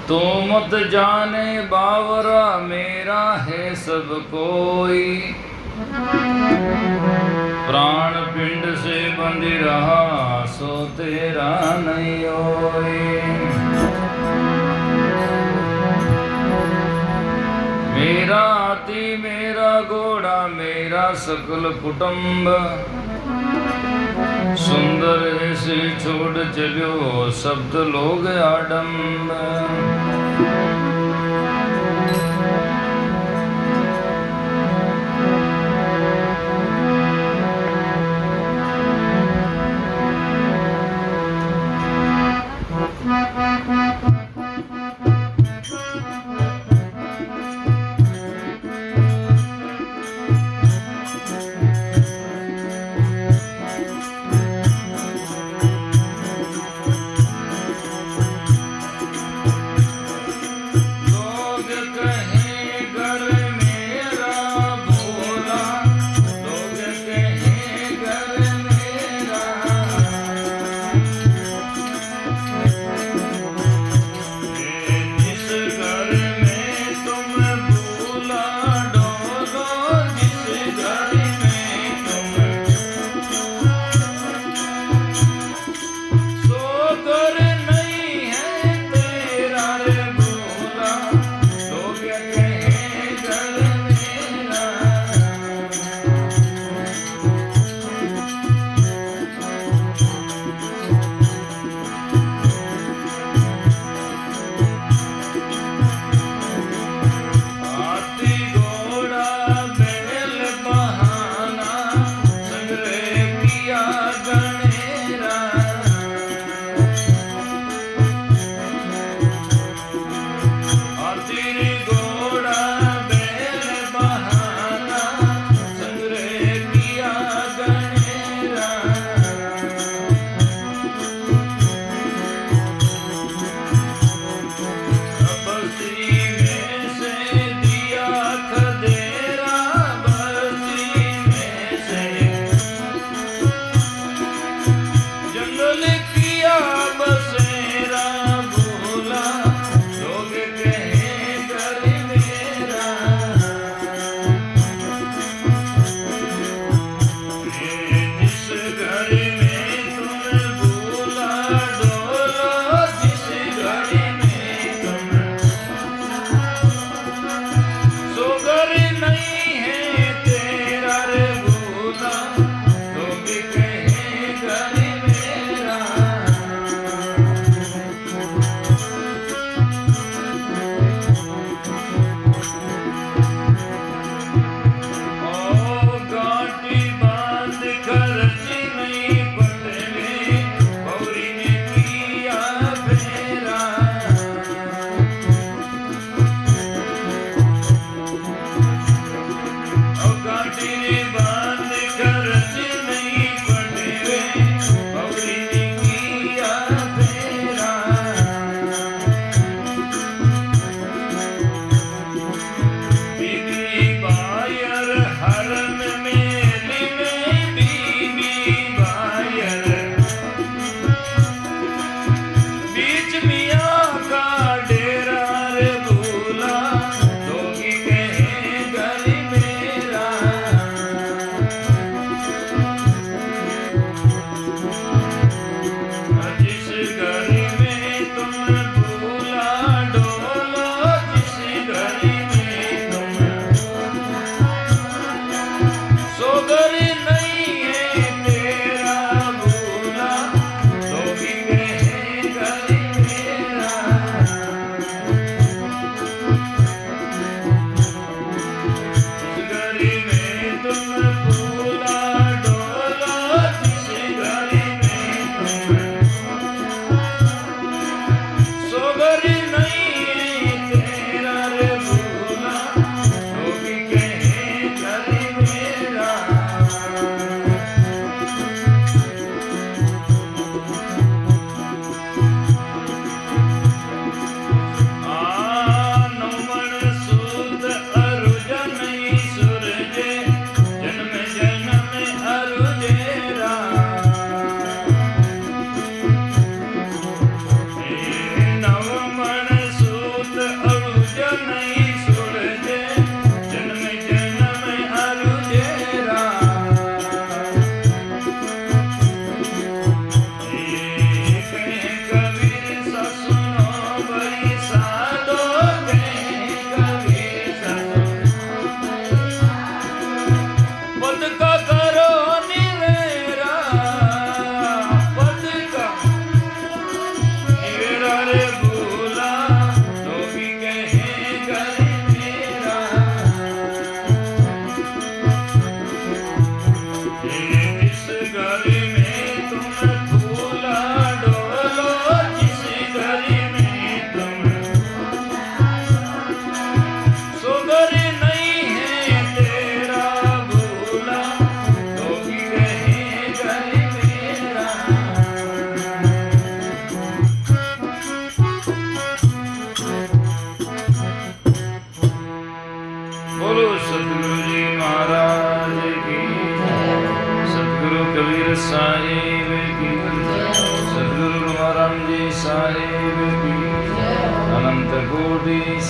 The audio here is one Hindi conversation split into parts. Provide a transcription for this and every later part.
तो मत जाने बावरा मेरा है सब कोई, प्राण पिंड से बंध रहा सो तेरा नहीं होई। मेरा हाथी मेरा घोड़ा मेरा सकल कुटुंब, सुंदर ऐसे छोड़ चलो शब्द लोग आडम्ब।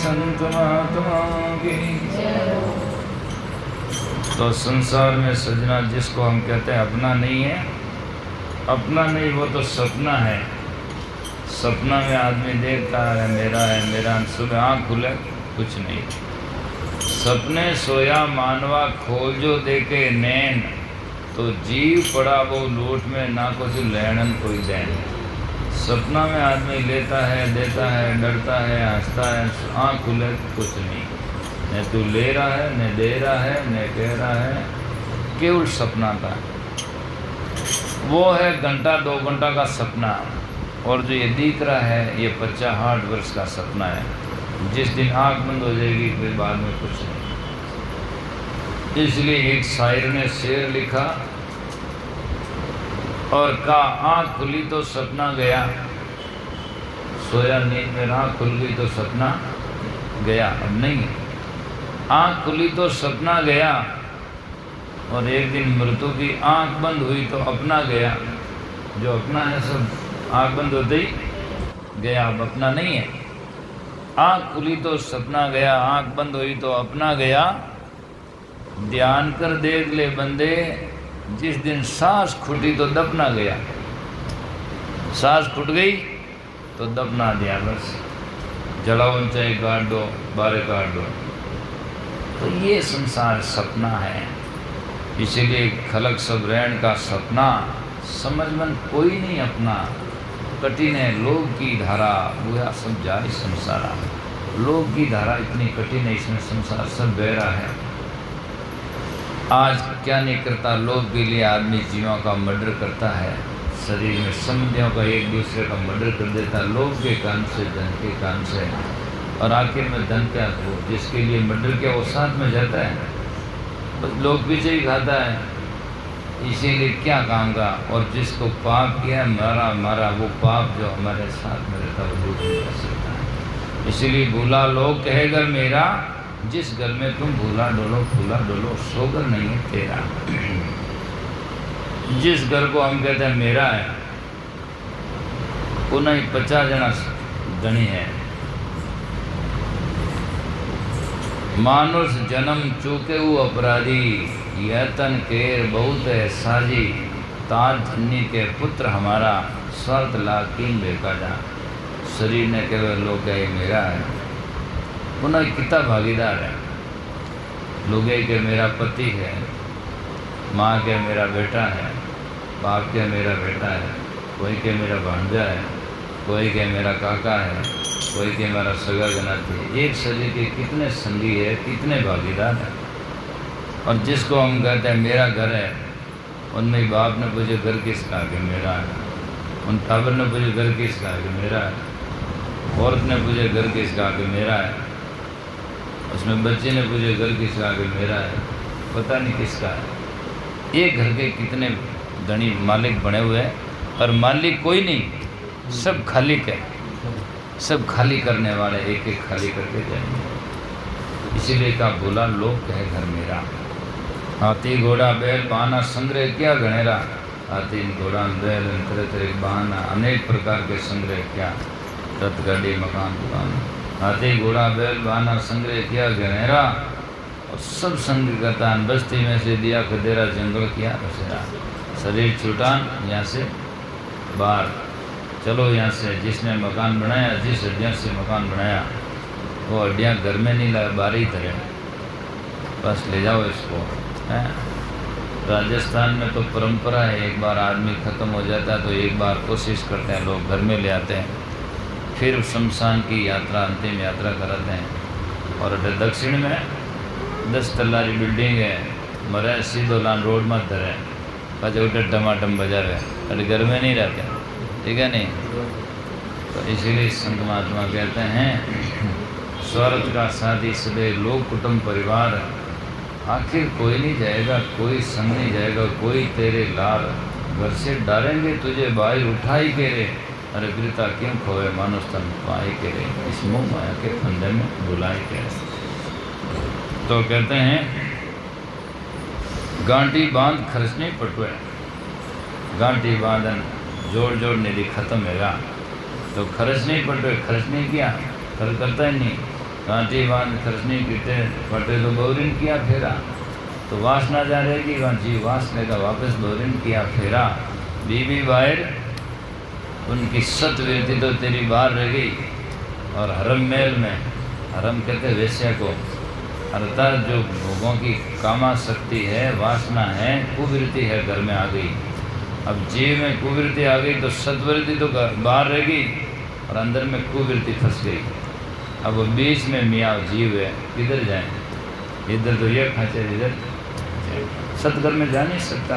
संत महात्माओं की। तो संसार में सजना जिसको हम कहते हैं अपना नहीं है, अपना नहीं, वो तो सपना है। सपना में आदमी देखता है मेरा, सुबह आँख खुले कुछ नहीं। सपने सोया मानवा खोल जो देखे नैन, तो जीव पड़ा वो लूट में ना कुछ लेनन कोई दैन। सपना में आदमी लेता है, देता है, डरता है, हंसता है, आँख खुले कुछ नहीं। न तू ले रहा है, न दे रहा है, न कह रहा है, केवल सपना था। वो है घंटा 2 घंटा का सपना, और जो ये दिख रहा है ये 50-60 वर्ष का सपना है। जिस दिन आँख बंद हो जाएगी फिर बाद में कुछ नहीं। इसलिए एक शायर ने शेर लिखा और कहा, आँख खुली तो सपना गया, सोया नींद में, आँख खुल गई तो सपना गया। अब नहीं, आँख खुली तो सपना गया, और एक दिन मृत्यु की आँख बंद हुई तो अपना गया। जो अपना है सब आँख बंद होते ही गया, अब अपना नहीं है। आँख खुली तो सपना गया, आँख बंद हुई तो अपना गया। ध्यान कर देख ले बंदे, जिस दिन सांस खुटी तो दफना गया। सांस खुट गई तो दफना दिया, बस जलाओ चाहे काट दो, बारे काट दो। तो ये संसार सपना है। इसीलिए खलक सब रहन का सपना, समझ मन कोई नहीं अपना। कठिन है लोग की धारा, बुआ सब जाए संसारा। लोग की धारा इतनी कठिन है, इसमें संसार सब बह रहा है। आज क्या नहीं करता लोग के लिए, आदमी जीवों का मर्डर करता है, शरीर में संबंधियों का एक दूसरे का मर्डर कर देता है, लोग के काम से, धन के काम से। और आखिर में धन क्या, वो जिसके लिए मर्डर किया वो साथ में जाता है, बस लोग पीछे ही खाता है। इसीलिए क्या काम का, और जिसको पाप किया मारा मारा, वो पाप जो हमारे साथ में रहता है वो दूर नहीं कर सकता। इसीलिए भूला लोग कहेगा मेरा, जिस घर में तुम भूला डोलो फूला डोलो, सो घर नहीं है तेरा। जिस घर को हम कहते हैं मेरा है, वो नहीं 50 जना धनी है। मानुष जन्म चूके वो अपराधी, यह तन केर बहुत है साजी। ताज धन्नी के पुत्र हमारा, स्वार्थ लाकीन बेकाजा। शरीर ने केवल लोग ये मेरा है, पुनः कितना भागीदार है। लोग के मेरा पति है, माँ के मेरा बेटा है, बाप के मेरा बेटा है, कोई के मेरा भांजा है, कोई के मेरा काका है, कोई के मेरा सगा गनाती है। एक शरीर के कितने संगी है, कितने भागीदार है। और जिसको हम कहते हैं मेरा घर है, उनमें बाप ने पूछे घर किसका, कि मेरा है। उन टाबर ने पूछे घर किसका, कि मेरा है। औरत ने पूछे घर किसका, कि मेरा है। उसमें बच्चे ने पूछे घर किसका, कि मेरा है। पता नहीं किसका है। एक घर के कितने धनी मालिक बने हुए हैं, और मालिक कोई नहीं, सब खाली है। सब खाली करने वाले एक एक खाली करके जाएंगे। इसीलिए का बोला लोग कहे घर मेरा। हाथी घोड़ा बैल बहाना संग्रह क्या गणेरा। हाथी घोड़ा बैल तरह तरह बहाना, अनेक प्रकार के संग्रह क्या, रथ गाड़ी मकान दुकान। हाथी घोड़ा बैल बहाना संग्रह किया गणेरा, और सब संग करता बस्ती में से दिया खदेरा, जंगल किया बसेरा। शरीर छूटान यहाँ से बाहर चलो, यहाँ से जिसने मकान बनाया, जिस हड्डियाँ से मकान बनाया, वो हड्डियाँ घर में नहीं लाए, बाहर ही धरे, बस ले जाओ इसको। है राजस्थान में तो परंपरा है, एक बार आदमी ख़त्म हो जाता है तो एक बार कोशिश करते हैं लोग घर में ले आते हैं, फिर शमशान की यात्रा, अंतिम यात्रा कराते हैं। और दक्षिण में 10 तल्लारी बिल्डिंग है, मरे सीधो लान रोड मत धरे, पचे टमाटम बजावे, अरे घर में नहीं रहते, ठीक है नहीं। तो इसीलिए संत महात्मा कहते हैं स्वार्थ का साथी सदे लोग कुटुंब परिवार। आखिर कोई नहीं जाएगा, कोई संग नहीं जाएगा, कोई तेरे लाल। घर से डालेंगे तुझे बाहर उठाई के रे, अरे गिरता क्यों खोए मानुष तन पाए के रे, इस मुँह माया के फंदे में बुलाए के रे। तो कहते हैं गांठी बांध खर्च नहीं पटवे, गांठी बांधन जोड़ जोड़ निधि खत्म हैगा। तो खर्च नहीं पटवे, खर्च नहीं किया, खर्च करता ही नहीं, कांटी बांध खरसनी पीटे फटे तो बौरिन किया फेरा, तो वासना जा रहेगी वहाँ जीव वास लेगा वापस बौरिन किया फेरा। बीबी बाहर उनकी सतवृत्ति तो तेरी बाहर रह गई, और हरम मेल में, हरम कहते वेश्या को, अर्थात जो भोगों की कामा शक्ति है, वासना है, कुवृत्ति है, घर में आ गई। अब जीव में कुवृत्ति आ गई तो सत्वृत्ति तो बाहर रह गई और अंदर में कुवृत्ति फंस गई। अब वो बीच में मियाँ जीव है, किधर जाए? इधर तो ये खाचे, इधर सतघर में जा नहीं सकता।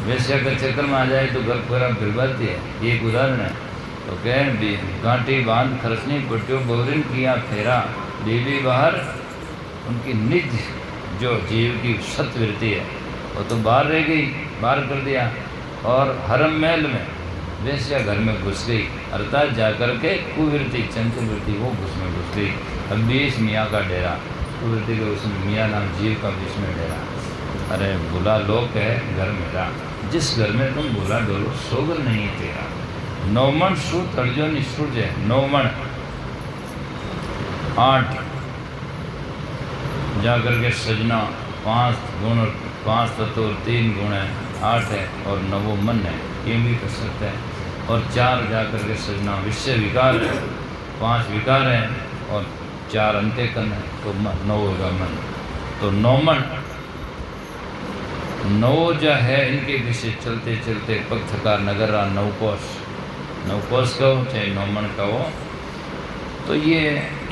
वैश्या के चक्कर में आ जाए तो घर पूरा बर्बादी है। ये एक उदाहरण है। तो कह गांठी बांध खरसनी पट्टियों बौरिन किया फेरा, बीबी बाहर उनकी निज जो जीव की सत्वृत्ति है वो तो बाहर रह गई, बाहर कर दिया। और हरम महल में वैश्या घर में घुस गई, अर्थात जा कर के कुवृत्ति चंचलवृत्ति वो घुस गई। अब बीच मियाँ का डेरा, कुवृत्ति के उसमें मियाँ नाम जीव का बीच में डेरा। अरे बुला लोक है घर मेरा, जिस घर में तुम बुला डोलो सोगर नहीं है तेरा। नौमण सूत अर्जो निष्ठुर है, नौमण 8 जाकर के सजना 5 गुण और 5 तत्व और 3 गुण है, 8 है और 9 मन है, ये भी कर सकते हैं। और 4 जाकर के सजना विषय विकार है, 5 विकार है और 4 अंत्यकन है, तो 9 होगा मन। तो 9 मन 9 जो है इनके पीछे चलते चलते पग थका नगर रहा 9 कोष कहो चाहे 9 मन कहो। तो ये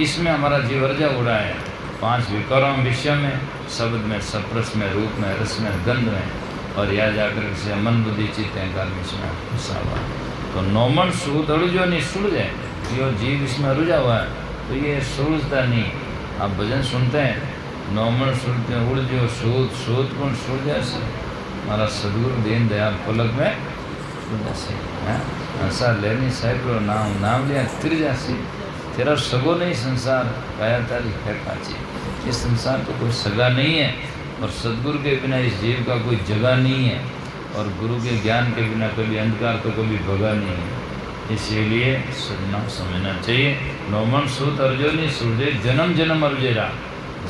इसमें हमारा जीवर्जा उड़ा है 5 विकारों विषय में, शब्द में, सप्रस में, रूप में, रस में, गंध में, और या जाकर से मन बुद्धि चित्त अहंकार में इसमें घुसा हुआ। तो 9 मन सूत अड़ुजो नहीं सुड़ जाए, जो जीव इसमें रुझा हुआ है तो ये सुलझता नहीं। आप भजन सुनते हैं 9 मन सुरते उड़ जो सूत, सूत कौन सुड़ जैसे हमारा सदगुरु दीन दयाल पलक में सुड़ जैसे ऐसा लेनी साहिब को नाम लिया तिर जैसी, तेरा सगो नहीं संसार काया तारी है काची। इस संसार तो कोई सगा नहीं है और सदगुरु के बिना इस जीव का कोई जगह नहीं है, और गुरु के ज्ञान के बिना कभी अंधकार तो कभी भगा नहीं है। इसीलिए सजना समझना चाहिए। 9 मन सूत अर्जुनी सूर्य जन्म जन्म अर्जेरा,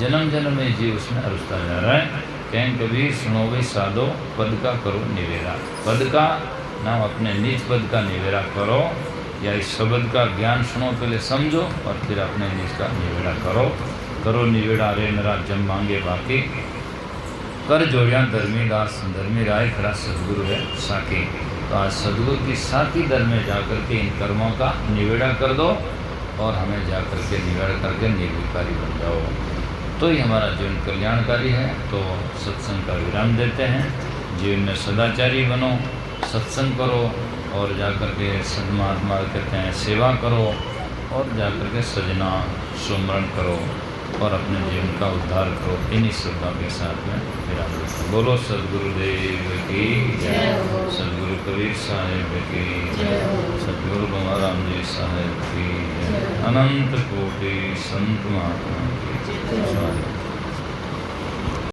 जन्म जन्म में जीव उसमें अरुस्ता जा रहा है। कहें कबीर सुनो भाई साधो पद का करो निवेरा, पद का नाम अपने निज पद का निवेरा करो, या इस शब्द का ज्ञान सुनो, पहले समझो और फिर अपने निज का निवेड़ा करो निवेड़ा रे मेरा जम मांगे बाकी। कर जोड़िया धर्मी दास धर्मी राय खड़ा सदगुरु है साकी। तो आज सदगुरु की साथी दर में जाकर के इन कर्मों का निवेड़ा कर दो और हमें जाकर के निवेड़ा करके निर्विकारी बन जाओ, तो ही हमारा जीवन कल्याणकारी है। तो सत्संग का विराम देते हैं। जीवन में सदाचारी बनो, सत्संग करो और जाकर के सदमहात्मा कहते हैं सेवा करो, और जाकर के सजना सुमरण करो और अपने जीवन का उद्धार करो। इन्हीं श्रद्धा के साथ में विराम देते हैं। बोलो सदगुरुदेव की जय, सदगुरु कबीर साहेब की जय, सदगुरु गंगाराम जी साहेब की जय, अनंत कोटि संत महात्मा की जय।